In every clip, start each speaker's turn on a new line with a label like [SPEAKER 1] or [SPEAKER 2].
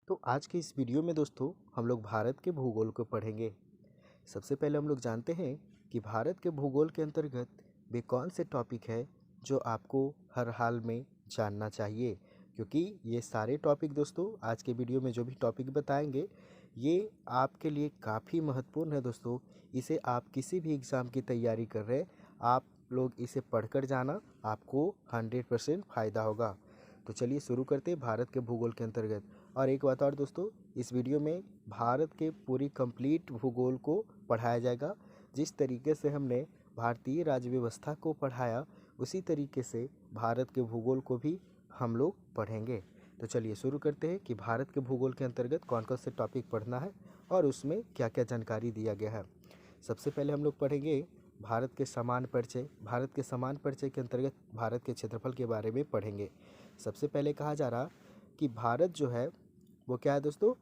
[SPEAKER 1] तो आज के इस वीडियो में दोस्तों हम लोग भारत के भूगोल को पढ़ेंगे। सबसे पहले हम लोग जानते हैं कि भारत के भूगोल के अंतर्गत वे कौन से टॉपिक है जो आपको हर हाल में जानना चाहिए, क्योंकि ये सारे टॉपिक दोस्तों आज के वीडियो में जो भी टॉपिक बताएंगे ये आपके लिए काफ़ी महत्वपूर्ण है दोस्तों। इसे आप किसी भी एग्ज़ाम की तैयारी कर रहे हैं, आप लोग इसे पढ़कर जाना, आपको 100% फ़ायदा होगा। तो चलिए शुरू करते हैं भारत के भूगोल के अंतर्गत। और एक बात और दोस्तों, इस वीडियो में भारत के पूरी कंप्लीट भूगोल को पढ़ाया जाएगा। जिस तरीके से हमने भारतीय राज्य व्यवस्था को पढ़ाया उसी तरीके से भारत के भूगोल को भी हम लोग पढ़ेंगे। तो चलिए शुरू करते हैं कि भारत के भूगोल के अंतर्गत कौन कौन से टॉपिक पढ़ना है और उसमें क्या क्या जानकारी दिया गया है। सबसे पहले हम लोग पढ़ेंगे भारत के समान परिचय। भारत के समान परिचय के अंतर्गत भारत के क्षेत्रफल के बारे में पढ़ेंगे। सबसे पहले कहा जा रहा कि भारत जो है वो क्या है दोस्तों,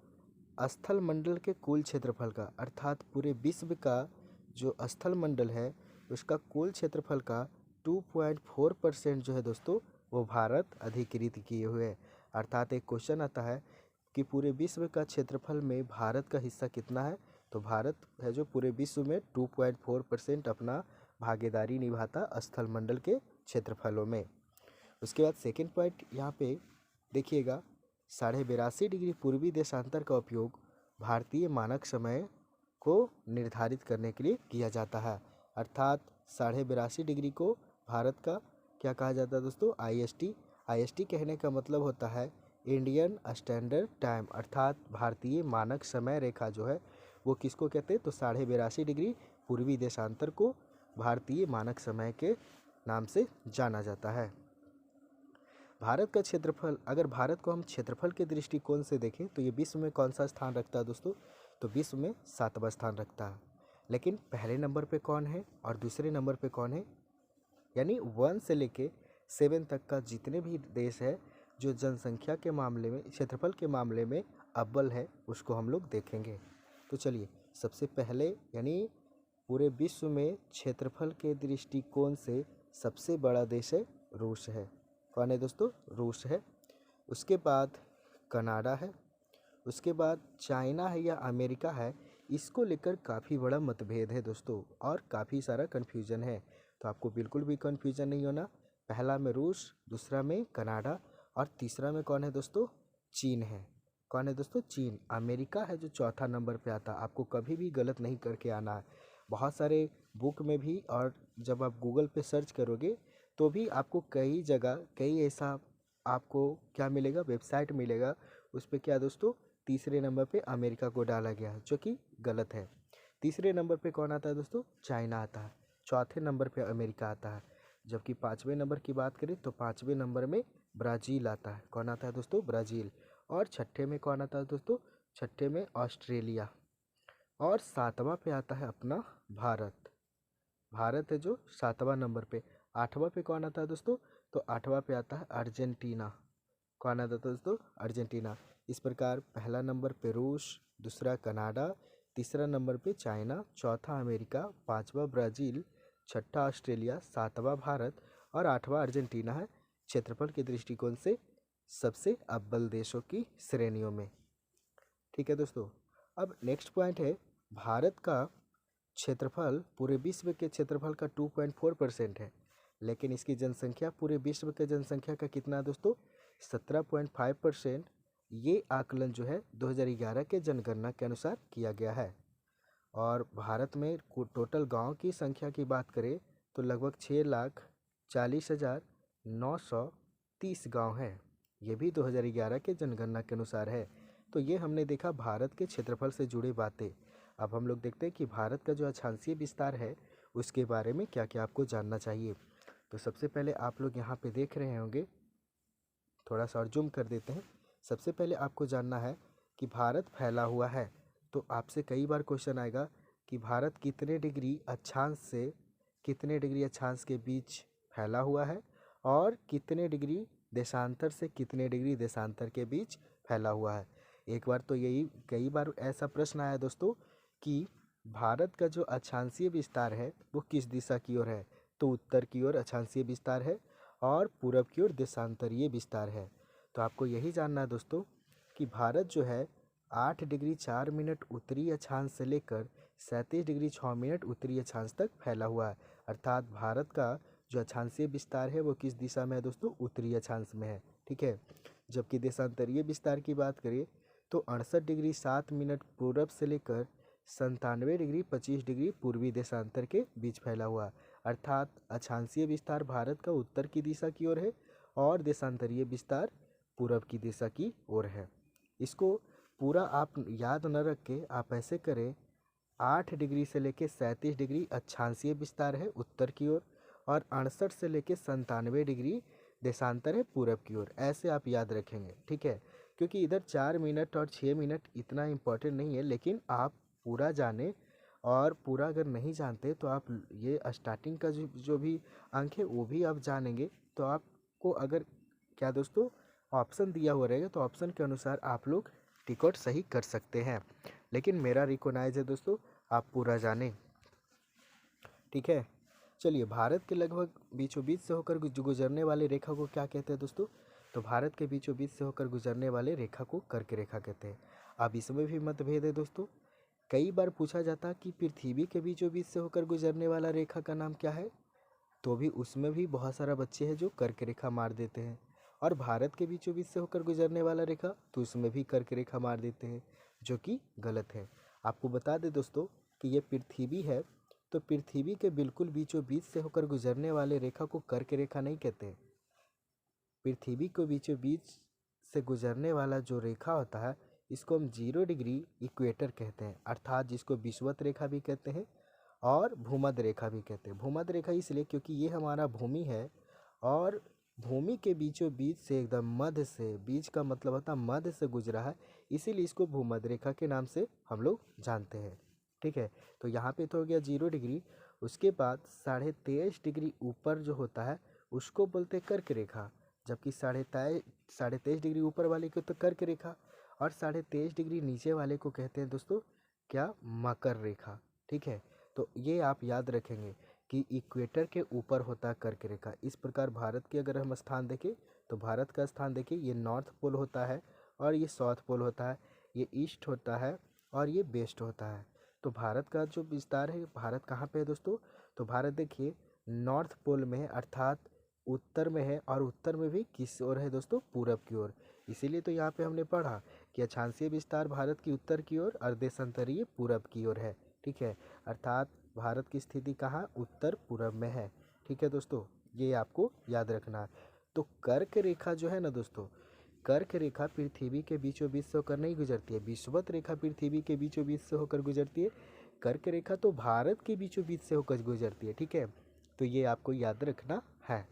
[SPEAKER 1] स्थल मंडल के कुल क्षेत्रफल का, अर्थात पूरे विश्व का जो स्थल मंडल है उसका कुल क्षेत्रफल का 2.4% जो है दोस्तों वो भारत अधिकृत किए हुए है। अर्थात एक क्वेश्चन आता है कि पूरे विश्व का क्षेत्रफल में भारत का हिस्सा कितना है, तो भारत है जो पूरे विश्व में 2.4% अपना भागीदारी निभाता स्थल मंडल के क्षेत्रफलों में। उसके बाद सेकेंड पॉइंट यहाँ पे देखिएगा, 82.5 डिग्री पूर्वी देशांतर का उपयोग भारतीय मानक समय को निर्धारित करने के लिए किया जाता है। अर्थात 82.5 डिग्री को भारत का क्या कहा जाता है दोस्तों, IST। IST कहने का मतलब होता है इंडियन स्टैंडर्ड टाइम, अर्थात भारतीय मानक समय रेखा जो है वो किसको कहते हैं, तो 82.5 डिग्री पूर्वी देशांतर को भारतीय मानक समय के नाम से जाना जाता है। भारत का क्षेत्रफल, अगर भारत को हम क्षेत्रफल के दृष्टिकोण से देखें तो ये विश्व में कौन सा स्थान रखता है दोस्तों, तो विश्व में 7वां स्थान रखता है। लेकिन पहले नंबर पे कौन है और दूसरे नंबर पे कौन है, यानी 1 से लेके 7 तक का जितने भी देश है जो जनसंख्या के मामले में, क्षेत्रफल के मामले में अव्वल है, उसको हम लोग देखेंगे। तो चलिए सबसे पहले यानी पूरे विश्व में क्षेत्रफल के दृष्टिकोण से सबसे बड़ा देश है रूस है। कौन है दोस्तों, रूस है। उसके बाद कनाडा है। उसके बाद चाइना है या अमेरिका है, इसको लेकर काफ़ी बड़ा मतभेद है दोस्तों और काफ़ी सारा कन्फ्यूजन है। तो आपको बिल्कुल भी कन्फ्यूजन नहीं होना। पहला में रूस, दूसरा में कनाडा और तीसरा में कौन है दोस्तों, चीन है। कौन है दोस्तों, चीन। अमेरिका है जो चौथा नंबर पे आता। आपको कभी भी गलत नहीं करके आना है। बहुत सारे बुक में भी और जब आप गूगल पे सर्च करोगे तो भी आपको कई जगह कई ऐसा आपको क्या मिलेगा, वेबसाइट मिलेगा, उस पर क्या दोस्तों तीसरे नंबर पे अमेरिका को डाला गया है, जो कि गलत है। तीसरे नंबर पे कौन आता है दोस्तों, चाइना आता है। चौथे नंबर पे अमेरिका आता है। जबकि 5वें नंबर की बात करें तो 5वें नंबर में ब्राज़ील आता है। कौन आता है दोस्तों, ब्राज़ील। और छठे में कौन आता है दोस्तों, छठे में ऑस्ट्रेलिया। और 7वां पे आता है अपना भारत। भारत है जो 7वां नंबर पे। 8वां पे कौन आता है दोस्तों, तो 8वां पे आता है अर्जेंटीना। कौन आता है दोस्तों, अर्जेंटीना। इस प्रकार पहला नंबर पे रूस, दूसरा कनाडा, तीसरा नंबर पे चाइना, चौथा अमेरिका, 5वां ब्राज़ील, छठा ऑस्ट्रेलिया, 7वां भारत और 8वां अर्जेंटीना है क्षेत्रफल के दृष्टिकोण से सबसे अव्वल देशों की श्रेणियों में। ठीक है दोस्तों। अब नेक्स्ट पॉइंट है, भारत का क्षेत्रफल पूरे विश्व के क्षेत्रफल का 2.4% है, लेकिन इसकी जनसंख्या पूरे विश्व के जनसंख्या का कितना है दोस्तों, 17.5%। ये आकलन जो है 2011 के जनगणना के अनुसार किया गया है। और भारत में टोटल गांव की संख्या की बात करें तो लगभग 6,40,930 गांव है। ये भी 2011 के जनगणना के अनुसार है। तो ये हमने देखा भारत के क्षेत्रफल से जुड़ी बातें। अब हम लोग देखते हैं कि भारत का जो अक्षांशीय विस्तार है उसके बारे में क्या क्या आपको जानना चाहिए। तो सबसे पहले आप लोग यहाँ पे देख रहे होंगे, थोड़ा सा और जूम कर देते हैं। सबसे पहले आपको जानना है कि भारत फैला हुआ है। तो आपसे कई बार क्वेश्चन आएगा कि भारत कितने डिग्री अक्षांश से कितने डिग्री अक्षांश के बीच फैला हुआ है और कितने डिग्री देशांतर से कितने डिग्री देशांतर के बीच फैला हुआ है। एक बार तो यही कई बार ऐसा प्रश्न आया दोस्तों कि भारत का जो अक्षांशीय विस्तार है वो किस दिशा की ओर है, तो उत्तर की ओर अक्षांशीय विस्तार है और पूरब की ओर देशांतरीय विस्तार है। तो आपको यही जानना है दोस्तों कि भारत जो है 8 डिग्री 4 मिनट उत्तरी अक्षांश से लेकर 37 डिग्री 6 मिनट उत्तरी अक्षांश तक फैला हुआ है। अर्थात भारत का जो अक्षांशीय विस्तार है वो किस दिशा में है दोस्तों? उत्तरी अक्षांश में है। ठीक है। जबकि देशांतरीय विस्तार की बात करें तो 68 डिग्री 7 मिनट पूरब से लेकर 97 डिग्री 25 डिग्री पूर्वी देशांतर के बीच फैला हुआ। अर्थात अक्षांशीय विस्तार भारत का उत्तर की दिशा की ओर है और देशांतरीय विस्तार पूरब की दिशा की ओर है। इसको पूरा आप याद न रख के आप ऐसे करें, 8 डिग्री से लेकर 37 डिग्री अक्षांशीय विस्तार है उत्तर की ओर और 68 से लेकर 97 डिग्री देशांतर है पूरब की ओर। ऐसे आप याद रखेंगे। ठीक है। क्योंकि इधर 4 मिनट और 6 मिनट इतना इम्पोर्टेंट नहीं है, लेकिन आप पूरा जाने और पूरा अगर नहीं जानते तो आप ये स्टार्टिंग का जो भी अंक है वो भी आप जानेंगे तो आपको अगर क्या दोस्तों ऑप्शन दिया हुआ रहेगा तो ऑप्शन के अनुसार आप लोग टिकट सही कर सकते हैं। लेकिन मेरा रिकॉग्नाइज है दोस्तों आप पूरा जानें। ठीक है। चलिए, भारत के लगभग बीचों बीच से होकर गुजरने वाले रेखा को क्या कहते हैं दोस्तों? तो भारत के बीचों बीच से होकर गुजरने वाले रेखा को कर्क रेखा कहते हैं। अब इसमें भी मतभेद है दोस्तों। कई बार पूछा जाता कि पृथ्वी के बीचों बीच से होकर गुजरने वाला रेखा का नाम क्या है, तो भी उसमें भी बहुत सारा बच्चे हैं जो कर्क रेखा मार देते हैं। और भारत के बीचों बीच से होकर गुजरने वाला रेखा तो उसमें भी कर्क रेखा मार देते हैं, जो कि गलत है। आपको बता दें दोस्तों कि ये पृथ्वी है, तो पृथ्वी के बिल्कुल बीचों बीच से होकर गुजरने वाले रेखा को कर्क रेखा नहीं कहते। पृथ्वी के बीचों बीच से गुजरने वाला जो रेखा होता है इसको हम 0 डिग्री इक्वेटर कहते हैं, अर्थात जिसको विषुवत रेखा भी कहते हैं और भूमध्य रेखा भी कहते हैं। भूमध्य रेखा इसलिए क्योंकि ये हमारा भूमि है और भूमि के बीचों बीच से एकदम मध्य से, बीच का मतलब होता है मध्य से गुजरा है, इसीलिए इसको भूमध्य रेखा के नाम से हम लोग जानते हैं। ठीक है। तो यहाँ पे तो हो गया 0 डिग्री। उसके बाद 23.5 डिग्री ऊपर जो होता है उसको बोलते हैं कर्क रेखा, जबकि 23.5 डिग्री ऊपर वाले को तो कर्क रेखा और 23.5 डिग्री नीचे वाले को कहते हैं दोस्तों क्या? मकर रेखा। ठीक है। तो ये आप याद रखेंगे कि इक्वेटर के ऊपर होता है कर्क रेखा। इस प्रकार भारत के अगर हम स्थान देखें तो भारत का स्थान देखिए, ये नॉर्थ पोल होता है और ये साउथ पोल होता है, ये ईस्ट होता है और ये वेस्ट होता है। तो भारत का जो विस्तार है, भारत कहाँ पे है दोस्तों? तो भारत देखिए नॉर्थ पोल में है, अर्थात उत्तर में है और उत्तर में भी किस ओर है दोस्तों? पूरब की ओर। इसीलिए तो यहाँ पे हमने पढ़ा कि अक्षांशीय विस्तार भारत की उत्तर की ओर और देशांतरीय पूरब की ओर है। ठीक है। अर्थात भारत की स्थिति कहाँ? उत्तर पूरब में है। ठीक है दोस्तों, ये आपको याद रखना है। तो कर्क रेखा जो है ना दोस्तों, कर्क रेखा पृथ्वी के बीचों बीच से होकर नहीं गुजरती है, विषुवत रेखा पृथ्वी के बीचों बीच से होकर गुजरती है, कर्क रेखा तो भारत के बीचों बीच से होकर गुजरती है। ठीक है। तो ये आपको याद रखना है।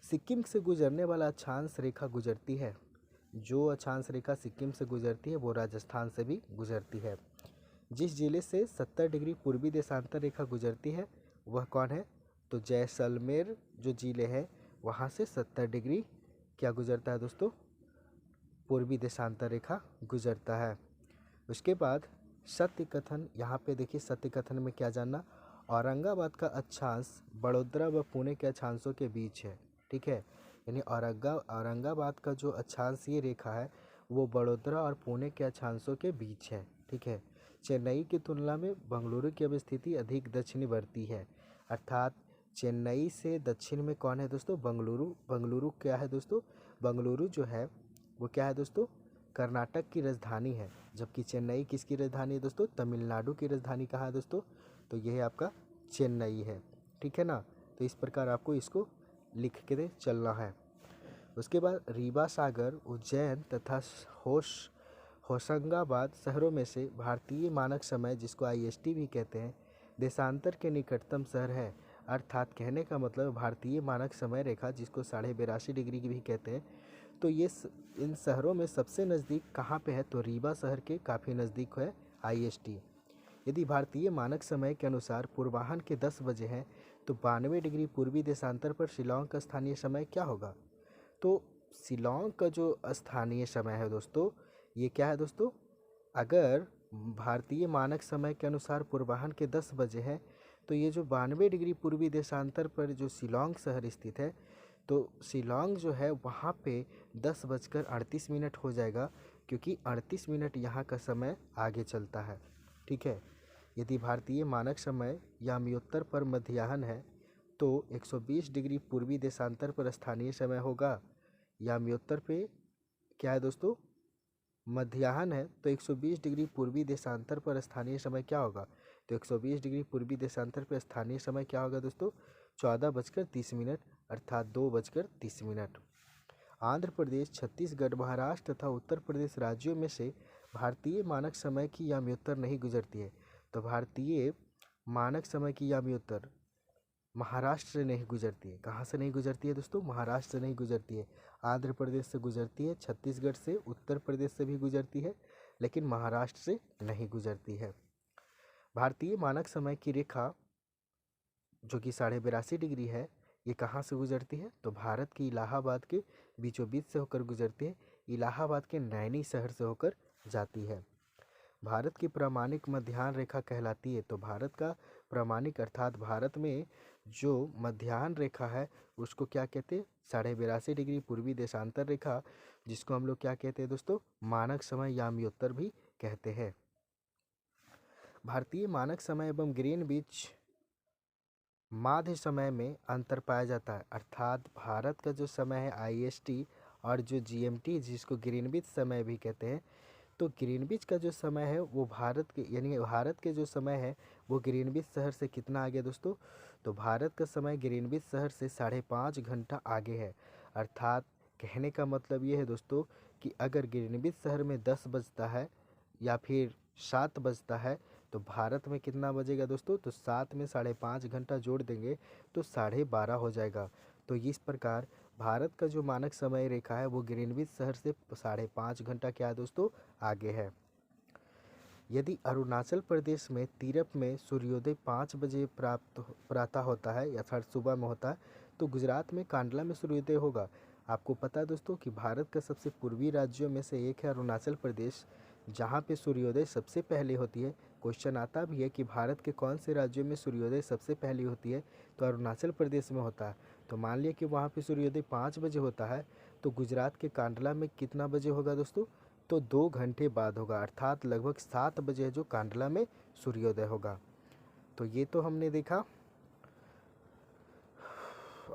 [SPEAKER 1] सिक्किम से गुजरने वाला अक्षांश रेखा गुजरती है, जो अक्षांश रेखा सिक्किम से गुजरती है वो राजस्थान से भी गुजरती है। जिस जिले से 70 डिग्री पूर्वी देशांतर रेखा गुजरती है वह कौन है? तो जैसलमेर जो जिले है वहाँ से 70 डिग्री क्या गुजरता है दोस्तों? पूर्वी देशांतर रेखा गुजरता है। उसके बाद सत्य कथन, यहाँ पे देखिए सत्य कथन में क्या जानना? औरंगाबाद का अक्षांश बड़ोदरा व पुणे के अक्षांशों के बीच है। ठीक है। यानी औरंगाबाद का जो अक्षांश ये रेखा है वो बड़ोदरा और पुणे के अक्षांशों के बीच है। ठीक है। चेन्नई की तुलना में बेंगलुरु की अवस्थिति अधिक दक्षिणवर्ती है, अर्थात चेन्नई से दक्षिण में कौन है दोस्तों? बेंगलुरु। बेंगलुरु क्या है दोस्तों? बेंगलुरु जो है वो क्या है दोस्तों? कर्नाटक की राजधानी है। जबकि चेन्नई किसकी राजधानी है दोस्तों? तमिलनाडु की राजधानी कहाँ है दोस्तों? तो यह आपका चेन्नई है। ठीक है ना। तो इस प्रकार आपको इसको लिख के चलना है। उसके बाद रीवा सागर, उज्जैन तथा होशंगाबाद शहरों में से भारतीय मानक समय, जिसको IST भी कहते हैं, देशांतर के निकटतम शहर है। अर्थात कहने का मतलब भारतीय मानक समय रेखा जिसको 82.5 डिग्री की भी कहते हैं, तो ये इन शहरों में सबसे नज़दीक कहाँ पे है? तो रीवा शहर के काफ़ी नज़दीक है IST। यदि भारतीय मानक समय के अनुसार पूर्वाह्न के 10 बजे हैं तो 92 डिग्री पूर्वी देशांतर पर शिलांग का स्थानीय समय क्या होगा? तो शिलांग का जो स्थानीय समय है दोस्तों ये क्या है दोस्तों? अगर भारतीय मानक समय के अनुसार पूर्वाह्न के 10 बजे है तो ये जो 92 डिग्री पूर्वी देशांतर पर जो शिलांग शहर स्थित है तो शिलांग जो है वहाँ पे 10:38 हो जाएगा, क्योंकि 38 मिनट यहाँ का समय आगे चलता है। ठीक है। यदि भारतीय मानक समय याम्योत्तर पर मध्याह्न है तो 120 डिग्री पूर्वी देशांतर पर स्थानीय समय होगा। याम्योत्तर पे क्या है दोस्तों, मध्याह्न है, तो 120 डिग्री पूर्वी देशांतर पर स्थानीय समय क्या होगा, तो 120 डिग्री पूर्वी देशांतर पर स्थानीय समय क्या होगा दोस्तों, 14:30 अर्थात 2:30। आंध्र प्रदेश, छत्तीसगढ़, महाराष्ट्र तथा उत्तर प्रदेश राज्यों में से भारतीय मानक समय की याम्योत्तर नहीं गुजरती है। तो भारतीय मानक समय की याम्योत्तर महाराष्ट्र से नहीं गुजरती है। कहाँ से नहीं गुजरती है दोस्तों, महाराष्ट्र से नहीं गुजरती है। आंध्र प्रदेश से गुजरती है, छत्तीसगढ़ से, उत्तर प्रदेश से भी गुजरती है, लेकिन महाराष्ट्र से नहीं गुजरती है। भारतीय मानक समय की रेखा जो कि 82.5 डिग्री है, ये कहाँ से गुजरती है, तो भारत की इलाहाबाद के बीचों बीच से होकर गुजरती है। इलाहाबाद के नैनी शहर से होकर जाती है। भारत की प्रामाणिक मध्याह्न रेखा कहलाती है। तो भारत का प्रामाणिक अर्थात भारत में जो मध्याह्न रेखा है उसको क्या कहते हैं, 82.5 डिग्री पूर्वी देशांतर रेखा, जिसको हम लोग क्या कहते हैं दोस्तों, मानक समय याम्योत्तर भी कहते हैं। भारतीय मानक समय एवं ग्रीनविच माध्य समय में अंतर पाया जाता है। अर्थात भारत का जो समय है IST और जो GMT जिसको ग्रीनविच समय भी कहते हैं, तो ग्रीनविच का जो समय है वो भारत के यानी भारत के जो समय है वो ग्रीनविच शहर से कितना आगे दोस्तों, तो भारत का समय ग्रीनविच शहर से 5.5 घंटा आगे है। अर्थात कहने का मतलब ये है दोस्तों कि अगर ग्रीनविच शहर में 10 बजता है या फिर 7 बजता है तो भारत में कितना बजेगा दोस्तों, तो 7 में 5.5 घंटा जोड़ देंगे तो 12:30 हो जाएगा। तो इस प्रकार भारत का जो मानक समय रेखा है वो ग्रीनविच शहर से 5.5 घंटा क्या है दोस्तों, आगे है। यदि अरुणाचल प्रदेश में तीरप में सूर्योदय 5 बजे प्रातः होता है अर्थात सुबह में होता है, तो गुजरात में कांडला में सूर्योदय होगा। आपको पता है दोस्तों कि भारत का सबसे पूर्वी राज्यों में से एक है अरुणाचल प्रदेश, जहाँ पे सूर्योदय सबसे पहले होती है। क्वेश्चन आता भी है कि भारत के कौन से राज्यों में सूर्योदय सबसे पहले होती है, तो अरुणाचल प्रदेश में होता है। तो मान लिया कि वहाँ पे सूर्योदय 5 बजे होता है, तो गुजरात के कांडला में कितना बजे होगा दोस्तों, तो 2 घंटे बाद होगा, अर्थात लगभग 7 बजे जो कांडला में सूर्योदय होगा। तो ये तो हमने देखा।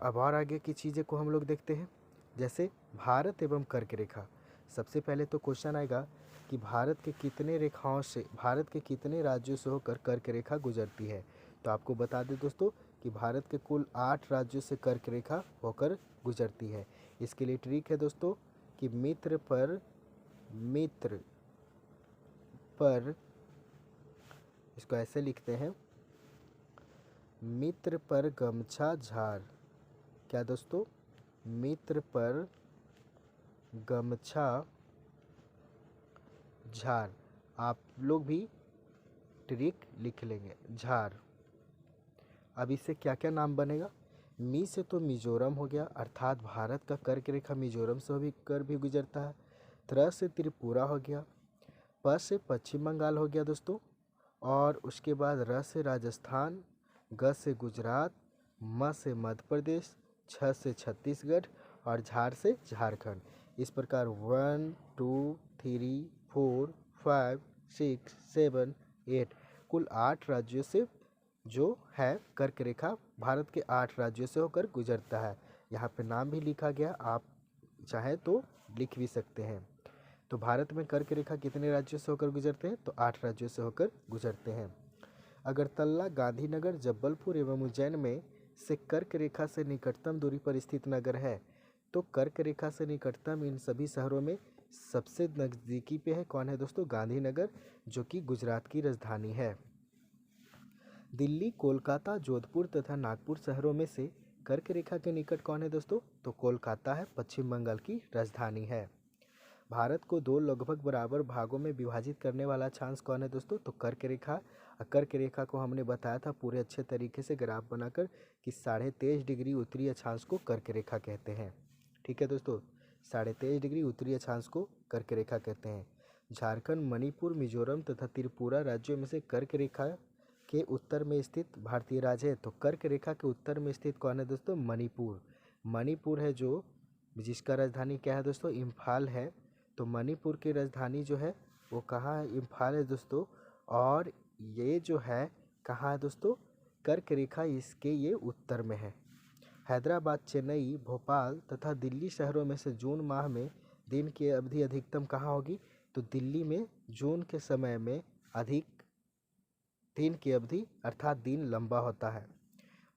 [SPEAKER 1] अब और आगे की चीज़ें को हम लोग देखते हैं, जैसे भारत एवं कर्क रेखा। सबसे पहले तो क्वेश्चन आएगा कि भारत के कितने रेखाओं से, भारत के कितने राज्यों से होकर कर्क रेखा गुजरती है। तो आपको बता दें दोस्तों कि भारत के कुल 8 राज्यों से कर्क रेखा होकर गुजरती है। इसके लिए ट्रिक है दोस्तों कि मित्र पर इसको ऐसे लिखते हैं, मित्र पर गमछा झार। क्या दोस्तों, मित्र पर गमछा झार। आप लोग भी ट्रिक लिख लेंगे, झार। अब इससे क्या क्या नाम बनेगा, मी से तो मिजोरम हो गया, अर्थात भारत का कर्क रेखा मिजोरम से भी गुजरता है। त्र से त्रिपुरा हो गया, प से पश्चिम बंगाल हो गया दोस्तों, और उसके बाद र से राजस्थान, ग से गुजरात, म से मध्य प्रदेश, छ से छत्तीसगढ़ और झार से झारखंड। इस प्रकार 1 2 3 4 5 6 7 8 कुल 8 राज्यों से जो है कर्क रेखा भारत के 8 राज्यों से होकर गुजरता है। यहाँ पे नाम भी लिखा गया, आप चाहे तो लिख भी सकते हैं। तो भारत में कर्क रेखा कितने राज्यों से होकर गुजरते हैं, तो 8 राज्यों से होकर गुजरते हैं। अगरतला, गांधीनगर, जबलपुर एवं उज्जैन में से कर्क रेखा से निकटतम दूरी पर स्थित नगर है। तो कर्क रेखा से निकटतम इन सभी शहरों में सबसे नज़दीकी पे है कौन है दोस्तों, गांधीनगर, जो कि गुजरात की राजधानी है। दिल्ली, कोलकाता, जोधपुर तथा नागपुर शहरों में से कर्क रेखा के निकट कौन है दोस्तों, तो कोलकाता है, पश्चिम बंगाल की राजधानी है। भारत को 2 लगभग बराबर भागों में विभाजित करने वाला अक्षांश कौन है दोस्तों, तो कर्क रेखा। कर्क रेखा को हमने बताया था पूरे अच्छे तरीके से ग्राफ बनाकर कि 23.5 डिग्री उत्तरी अक्षांश को कर्क रेखा कहते हैं। ठीक है दोस्तों, 23.5 डिग्री उत्तरी अक्षांश को कर्क रेखा कहते हैं। झारखंड, मणिपुर, मिजोरम तथा त्रिपुरा राज्यों में से कर्क रेखा के उत्तर में स्थित भारतीय राज्य है। तो कर्क रेखा के उत्तर में स्थित कौन है दोस्तों, मणिपुर। मणिपुर है जो, जिसका राजधानी क्या है दोस्तों, इम्फाल है। तो मणिपुर की राजधानी जो है वो कहाँ है, इम्फाल है दोस्तों। और ये जो है कहाँ है दोस्तों, कर्क रेखा इसके ये उत्तर में है। हैदराबाद, चेन्नई, भोपाल तथा दिल्ली शहरों में से जून माह में दिन की अवधि अधिकतम कहाँ होगी, तो दिल्ली में जून के समय में अधिक दिन की अवधि अर्थात दिन लंबा होता है।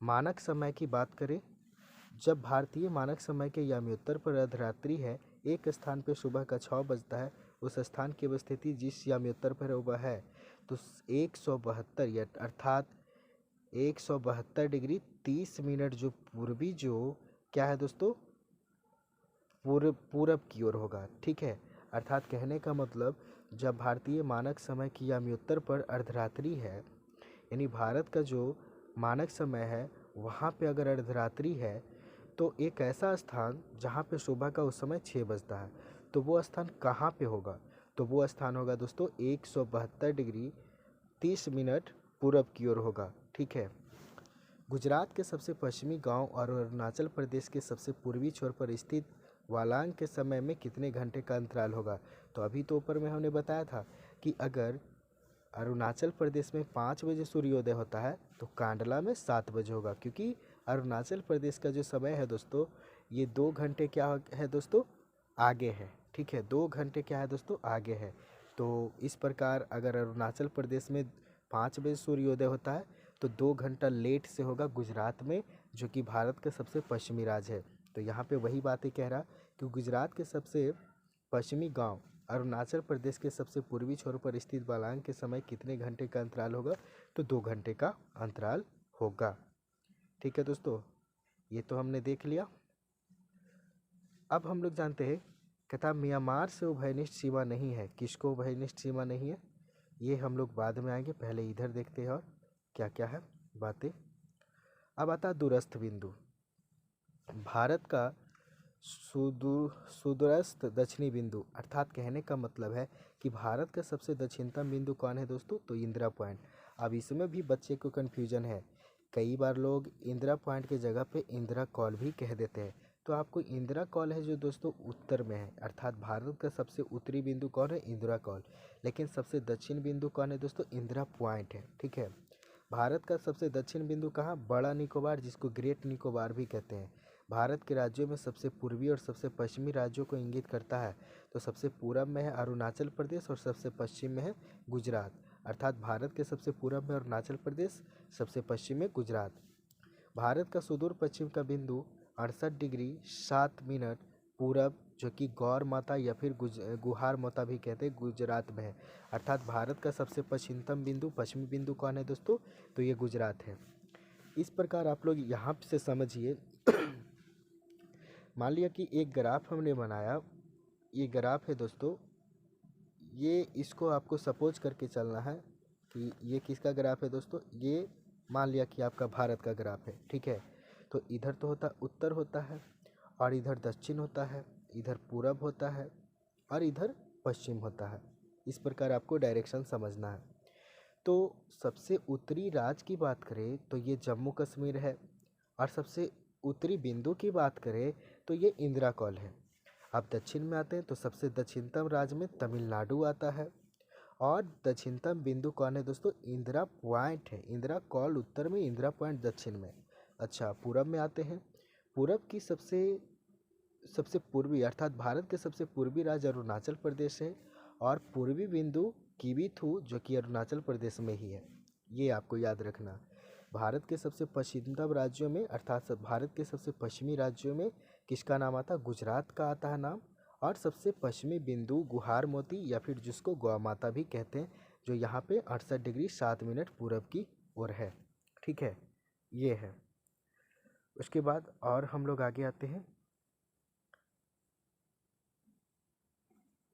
[SPEAKER 1] मानक समय की बात करें, जब भारतीय मानक समय के याम्योत्तर पर अर्धरात्रि है, एक स्थान पर सुबह का 6 बजता है, उस स्थान की अवस्थिति जिस याम्योत्तर पर वह है, तो 172 या अर्थात 172 डिग्री 30 मिनट जो पूर्वी जो क्या है दोस्तों, पूरब की ओर होगा। ठीक है, अर्थात कहने का मतलब जब भारतीय मानक समय की याम्योत्तर पर अर्धरात्रि है, यानी भारत का जो मानक समय है वहाँ पे अगर अर्धरात्रि है, तो एक ऐसा स्थान जहाँ पे सुबह का उस समय 6 बजता है, तो वो स्थान कहाँ पे होगा, तो वो स्थान होगा दोस्तों 172 डिग्री 30 मिनट पूरब की ओर होगा। ठीक है, गुजरात के सबसे पश्चिमी गांव और अरुणाचल प्रदेश के सबसे पूर्वी छोर पर स्थित वालांग के समय में कितने घंटे का अंतराल होगा। तो अभी तो ऊपर में हमने बताया था कि अगर अरुणाचल प्रदेश में 5 बजे सूर्योदय होता है तो कांडला में 7 बजे होगा, क्योंकि अरुणाचल प्रदेश का जो समय है दोस्तों ये 2 घंटे क्या है दोस्तों, आगे है। ठीक है, 2 घंटे क्या है दोस्तों, आगे है। तो इस प्रकार अगर अरुणाचल प्रदेश में 5 बजे सूर्योदय होता है तो 2 घंटा लेट से होगा गुजरात में, जो कि भारत का सबसे पश्चिमी राज्य है। तो यहाँ पे वही बातें कह रहा कि गुजरात के सबसे पश्चिमी गांव अरुणाचल प्रदेश के सबसे पूर्वी छोर पर स्थित बालांग के समय कितने घंटे का अंतराल होगा, तो 2 घंटे का अंतराल होगा। ठीक है दोस्तों, ये तो हमने देख लिया। अब हम लोग जानते हैं कथा म्यांमार से उभयनिष्ठ सीमा नहीं है, किसको उभयनिष्ठ सीमा नहीं है, ये हम लोग बाद में आएंगे, पहले इधर देखते हैं और क्या क्या है बातें। अब आता दूरस्थ बिंदु, भारत का सुदूरस्थ दक्षिणी बिंदु, अर्थात कहने का मतलब है कि भारत का सबसे दक्षिणतम बिंदु कौन है दोस्तों, तो इंदिरा पॉइंट। अब इसमें भी बच्चे को कन्फ्यूजन है, कई बार लोग इंदिरा पॉइंट की जगह पे इंदिरा कॉल भी कह देते हैं। तो आपको इंदिरा कॉल है जो दोस्तों उत्तर में है, अर्थात भारत का सबसे उत्तरी बिंदु कौन है, इंदिरा कॉल। लेकिन सबसे दक्षिण बिंदु कौन है दोस्तों, इंदिरा पॉइंट है। ठीक है, भारत का सबसे दक्षिण बिंदु कहाँ, बड़ा निकोबार, जिसको ग्रेट निकोबार भी कहते हैं। भारत के राज्यों में सबसे पूर्वी और सबसे पश्चिमी राज्यों को इंगित करता है। तो सबसे पूरब में है अरुणाचल प्रदेश और सबसे पश्चिम में है गुजरात, अर्थात भारत के सबसे पूरब में अरुणाचल प्रदेश, सबसे पश्चिम में गुजरात। भारत का सुदूर पश्चिम का बिंदु 68 डिग्री 7 मिनट पूरब, जो कि गौर माता या फिर गुहार माता भी कहते हैं, गुजरात में है। अर्थात भारत का सबसे पश्चिमतम बिंदु, पश्चिमी बिंदु कौन है दोस्तों, तो ये गुजरात है। इस प्रकार आप लोग यहाँ से समझिए मान लिया कि एक ग्राफ हमने बनाया, ये ग्राफ है दोस्तों, ये इसको आपको सपोज करके चलना है कि ये किसका ग्राफ है दोस्तों, ये मान लिया कि आपका भारत का ग्राफ है। ठीक है, तो इधर तो होता उत्तर होता है और इधर दक्षिण होता है, इधर पूरब होता है और इधर पश्चिम होता है। इस प्रकार आपको डायरेक्शन समझना है। तो सबसे उत्तरी राज्य की बात करें तो ये जम्मू कश्मीर है, और सबसे उत्तरी बिंदु की बात करें तो ये इंदिरा कॉल है। अब दक्षिण में आते हैं तो सबसे दक्षिणतम राज्य में तमिलनाडु आता है, और दक्षिणतम बिंदु कौन है दोस्तों, इंदिरा पॉइंट है। इंदिरा कॉल उत्तर में, इंदिरा पॉइंट दक्षिण में। अच्छा, पूरब में आते हैं, पूरब की सबसे पूर्वी अर्थात भारत के सबसे पूर्वी राज्य अरुणाचल प्रदेश है, और पूर्वी बिंदु किबीथू जो कि अरुणाचल प्रदेश में ही है। ये आपको याद रखना। भारत के सबसे पश्चिमतम राज्यों में अर्थात भारत के सबसे पश्चिमी राज्यों में किसका नाम आता है, गुजरात का आता है नाम। और सबसे पश्चिमी बिंदु गुहार मोती या फिर जिसको गौ माता भी कहते हैं, जो यहाँ पे 68 डिग्री 7 मिनट पूरब की ओर है। ठीक है, ये है। उसके बाद और हम लोग आगे आते हैं,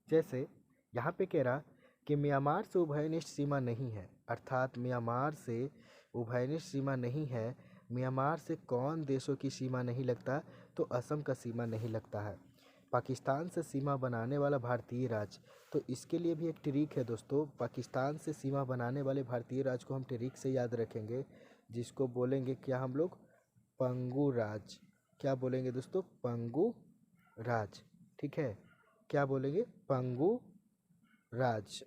[SPEAKER 1] जैसे यहाँ पे कह रहा कि म्यांमार से उभयनिष्ठ सीमा नहीं है, अर्थात म्यांमार से उभयनिष्ठ सीमा नहीं है। म्यांमार से कौन देशों की सीमा नहीं लगता, तो असम का सीमा नहीं लगता है। पाकिस्तान से सीमा बनाने वाला भारतीय राज्य, तो इसके लिए भी एक ट्रिक है दोस्तों। पाकिस्तान से सीमा बनाने वाले भारतीय राज्य को हम ट्रिक से याद रखेंगे, जिसको बोलेंगे क्या हम लोग, पंगु राज्य। क्या बोलेंगे दोस्तों? पंगु राज। ठीक है, क्या बोलेंगे? पंगु राज।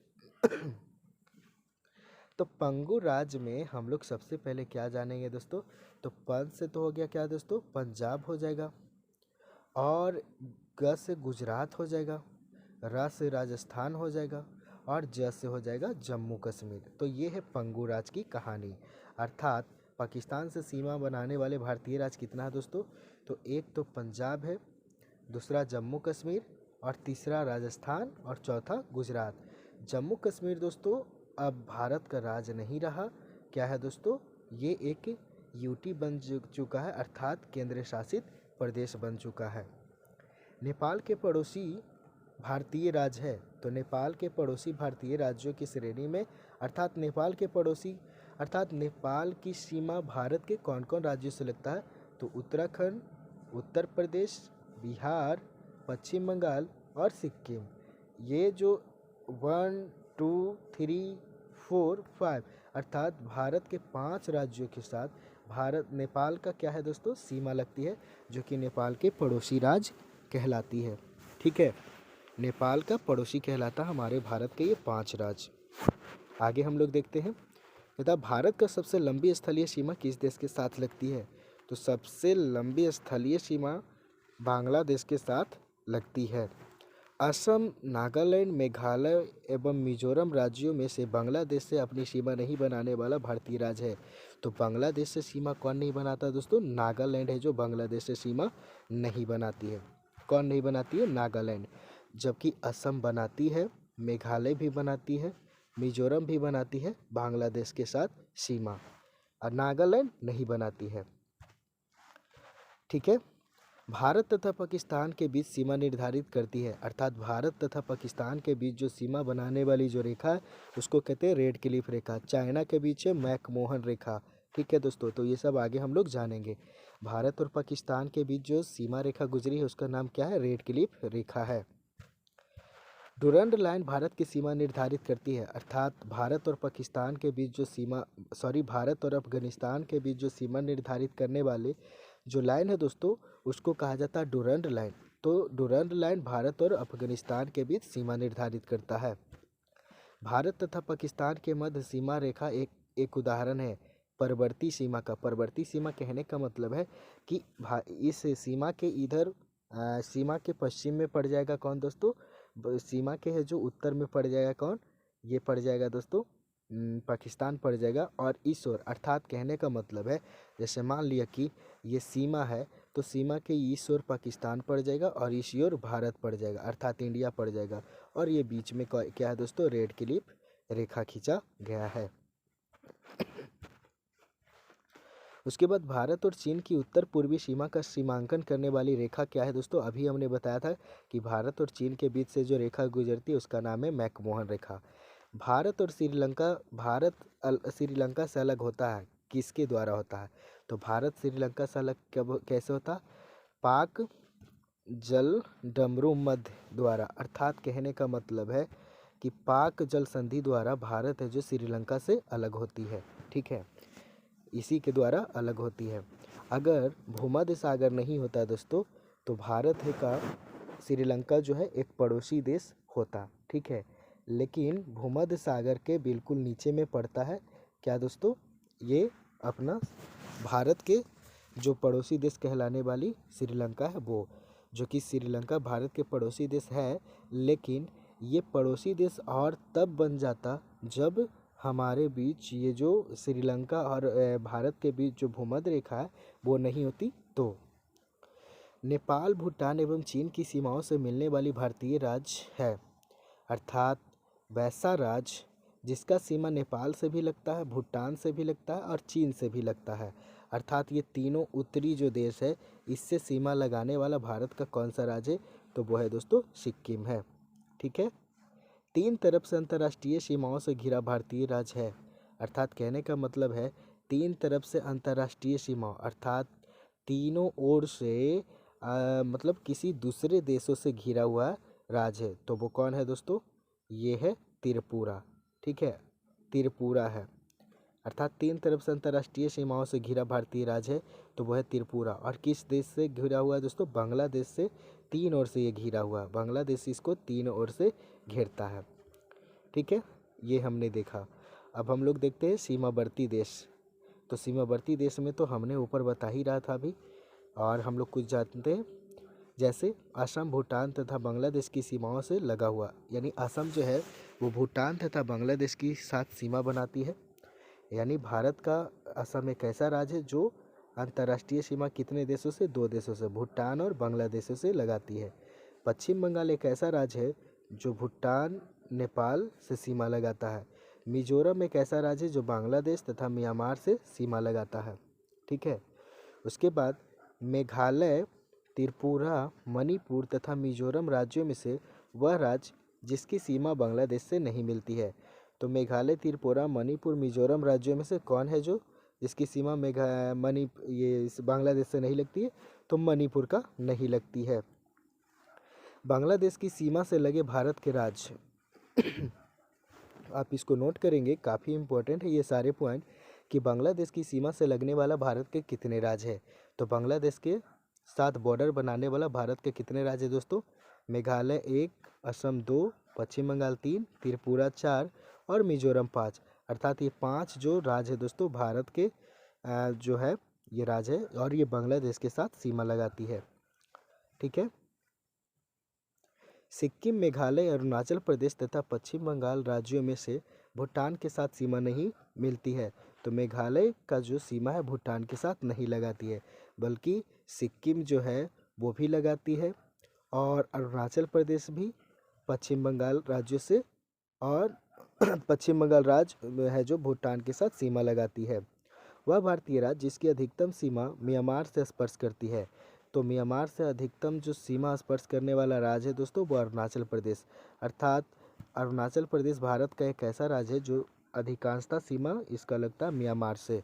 [SPEAKER 1] तो पंगु राज में हम लोग सबसे पहले क्या जानेंगे दोस्तों? तो पन से तो हो गया क्या दोस्तों? पंजाब हो जाएगा, और ग से गुजरात हो जाएगा, र से राजस्थान हो जाएगा, और ज से हो जाएगा जम्मू कश्मीर। तो ये है पंगु राज की कहानी। अर्थात पाकिस्तान से सीमा बनाने वाले भारतीय राज कितना है दोस्तों? तो एक तो पंजाब है, दूसरा जम्मू कश्मीर, और तीसरा राजस्थान, और चौथा गुजरात। जम्मू कश्मीर दोस्तों अब भारत का राज नहीं रहा। क्या है दोस्तों? ये एक यूटी बन चुका है, अर्थात केंद्र शासित प्रदेश बन चुका है। नेपाल के पड़ोसी भारतीय राज्य है। तो नेपाल के पड़ोसी भारतीय राज्यों की श्रेणी में, अर्थात नेपाल के पड़ोसी, अर्थात नेपाल की सीमा भारत के कौन कौन राज्यों से लगता है? तो उत्तराखंड, उत्तर प्रदेश, बिहार, पश्चिम बंगाल और सिक्किम। ये जो 1 2 3 4 5 अर्थात भारत के 5 राज्यों के साथ भारत नेपाल का क्या है दोस्तों? सीमा लगती है, जो कि नेपाल के पड़ोसी राज्य कहलाती है। ठीक है, नेपाल का पड़ोसी कहलाता हमारे भारत के ये 5 राज्य। आगे हम लोग देखते हैं, तथा भारत का सबसे लंबी स्थलीय सीमा किस देश के साथ लगती है? तो सबसे लंबी स्थलीय सीमा बांग्लादेश के साथ लगती है। असम, नागालैंड, मेघालय एवं मिजोरम राज्यों में से बांग्लादेश से अपनी सीमा नहीं बनाने वाला भारतीय राज्य है। तो बांग्लादेश से सीमा कौन नहीं बनाता दोस्तों? नागालैंड है जो बांग्लादेश से सीमा नहीं बनाती है। कौन नहीं बनाती है? नागालैंड। जबकि असम बनाती है, मेघालय भी बनाती है, मिजोरम भी बनाती है बांग्लादेश के साथ सीमा, और नागालैंड नहीं बनाती है। ठीक है, भारत तथा पाकिस्तान के बीच सीमा निर्धारित करती है। अर्थात भारत तथा पाकिस्तान के बीच जो सीमा बनाने वाली जो रेखा है उसको कहते हैं रेड क्लिफ रेखा। चाइना के बीच है मैकमोहन रेखा। ठीक है दोस्तों, तो ये सब आगे हम लोग जानेंगे। भारत और पाकिस्तान के बीच जो सीमा रेखा गुजरी है उसका नाम क्या है? रेड क्लिफ रेखा है। डुरंड लाइन भारत की सीमा निर्धारित करती है। अर्थात भारत और पाकिस्तान के बीच जो सीमा, भारत और अफगानिस्तान के बीच जो सीमा निर्धारित करने वाले जो लाइन है दोस्तों उसको कहा जाता है डुरंड लाइन। तो डुरंड लाइन भारत और अफगानिस्तान के बीच सीमा निर्धारित करता है। भारत तथा पाकिस्तान के मध्य सीमा रेखा एक उदाहरण है परवर्ती सीमा का। परवर्ती सीमा कहने का मतलब है कि इस सीमा के इधर सीमा के पश्चिम में पड़ जाएगा कौन दोस्तों? सीमा के है जो उत्तर में पड़ जाएगा कौन? ये पड़ जाएगा दोस्तों पाकिस्तान पड़ जाएगा। और इस ओर, अर्थात कहने का मतलब है जैसे मान लिया कि ये सीमा है, तो सीमा के इस ओर पाकिस्तान पड़ जाएगा और इस ओर भारत पड़ जाएगा, अर्थात इंडिया पड़ जाएगा। और ये बीच में क्या है दोस्तों? रेड क्लिफ रेखा खींचा गया है। उसके बाद भारत और चीन की उत्तर पूर्वी सीमा का सीमांकन करने वाली रेखा क्या है दोस्तों? अभी हमने बताया था कि भारत और चीन के बीच से जो रेखा गुजरती है उसका नाम है मैकमोहन रेखा। भारत और श्रीलंका, श्रीलंका से अलग होता है, किसके द्वारा होता है? तो भारत श्रीलंका से अलग कब कैसे होता? पाक जल डमरू मध्य द्वारा। अर्थात कहने का मतलब है कि पाक जल संधि द्वारा भारत है जो श्रीलंका से अलग होती है। ठीक है, इसी के द्वारा अलग होती है। अगर भूमध्य सागर नहीं होता दोस्तों तो भारत है का श्रीलंका जो है एक पड़ोसी देश होता। ठीक है, लेकिन भूमध्य सागर के बिल्कुल नीचे में पड़ता है क्या दोस्तों? ये अपना भारत के जो पड़ोसी देश कहलाने वाली श्रीलंका है वो, जो कि श्रीलंका भारत के पड़ोसी देश है। लेकिन ये पड़ोसी देश और तब बन जाता जब हमारे बीच ये जो श्रीलंका और भारत के बीच जो भूमध्य रेखा है वो नहीं होती। तो नेपाल, भूटान एवं चीन की सीमाओं से मिलने वाली भारतीय राज्य है, अर्थात वैसा राज्य जिसका सीमा नेपाल से भी लगता है, भूटान से भी लगता है और चीन से भी लगता है। अर्थात ये तीनों उत्तरी जो देश है इससे सीमा लगाने वाला भारत का कौन सा राज्य है? तो वो है दोस्तों सिक्किम है। ठीक है, 3 तरफ से अंतर्राष्ट्रीय सीमाओं से घिरा भारतीय राज्य है। अर्थात कहने का मतलब है 3 तरफ से अंतर्राष्ट्रीय सीमाओं, अर्थात तीनों ओर से मतलब किसी दूसरे देशों से घिरा हुआ राज्य है। तो वो कौन है दोस्तों? ये है त्रिपुरा। ठीक है, त्रिपुरा है। अर्थात तीन तरफ से अंतर्राष्ट्रीय सीमाओं से घिरा भारतीय राज्य है तो वह है त्रिपुरा। और किस देश से घिरा हुआ है दोस्तों? बांग्लादेश से तीन ओर से ये घिरा हुआ है। बांग्लादेश इसको तीन ओर से घेरता है। ठीक है, ये हमने देखा। अब हम लोग देखते हैं सीमावर्ती देश। तो सीमावर्ती देश में तो हमने ऊपर बता ही रहा था अभी, और हम लोग कुछ जानते हैं। जैसे असम, भूटान तथा बांग्लादेश की सीमाओं से लगा हुआ, यानी असम जो है वो भूटान तथा बांग्लादेश की साथ सीमा बनाती है। यानी भारत का असम एक ऐसा राज्य है जो अंतर्राष्ट्रीय सीमा कितने देशों से? दो देशों से, भूटान और बांग्लादेश से लगाती है। पश्चिम बंगाल एक ऐसा राज्य है जो भूटान, नेपाल से सीमा लगाता है। मिजोरम एक ऐसा राज्य है जो बांग्लादेश तथा म्यांमार से सीमा लगाता है। ठीक है, उसके बाद मेघालय, त्रिपुरा, मणिपुर तथा मिजोरम राज्यों में से वह राज्य जिसकी सीमा बांग्लादेश से नहीं मिलती है। तो मेघालय, त्रिपुरा, मणिपुर, मिजोरम राज्यों में से कौन है जो जिसकी सीमा बांग्लादेश से नहीं लगती है? तो मणिपुर का नहीं लगती है। बांग्लादेश की सीमा से लगे भारत के राज्य आप इसको नोट करेंगे, काफ़ी इंपॉर्टेंट है ये सारे पॉइंट, कि बांग्लादेश की सीमा से लगने वाला भारत के कितने राज्य है। तो बांग्लादेश के साथ बॉर्डर बनाने वाला भारत के कितने राज्य है दोस्तों? मेघालय 1, असम 2, पश्चिम बंगाल 3, त्रिपुरा 4 और मिजोरम 5। अर्थात ये 5 जो राज्य है दोस्तों भारत के जो है ये राज्य है, और ये बांग्लादेश के साथ सीमा लगाती है। ठीक है, सिक्किम, मेघालय, अरुणाचल प्रदेश तथा पश्चिम बंगाल राज्यों में से भूटान के साथ सीमा नहीं मिलती है। तो मेघालय का जो सीमा है भूटान के साथ नहीं लगाती है, बल्कि सिक्किम जो है वो भी लगाती है, और अरुणाचल प्रदेश भी पश्चिम बंगाल राज्यों से, और पश्चिम बंगाल राज्य है जो भूटान के साथ सीमा लगाती है। वह भारतीय राज्य जिसकी अधिकतम सीमा म्यांमार से स्पर्श करती है। तो म्यांमार से अधिकतम जो सीमा स्पर्श करने वाला राज्य है दोस्तों वो अरुणाचल प्रदेश। अर्थात अरुणाचल प्रदेश भारत का एक ऐसा राज्य है जो अधिकांशतः सीमा इसका लगता है म्यांमार से।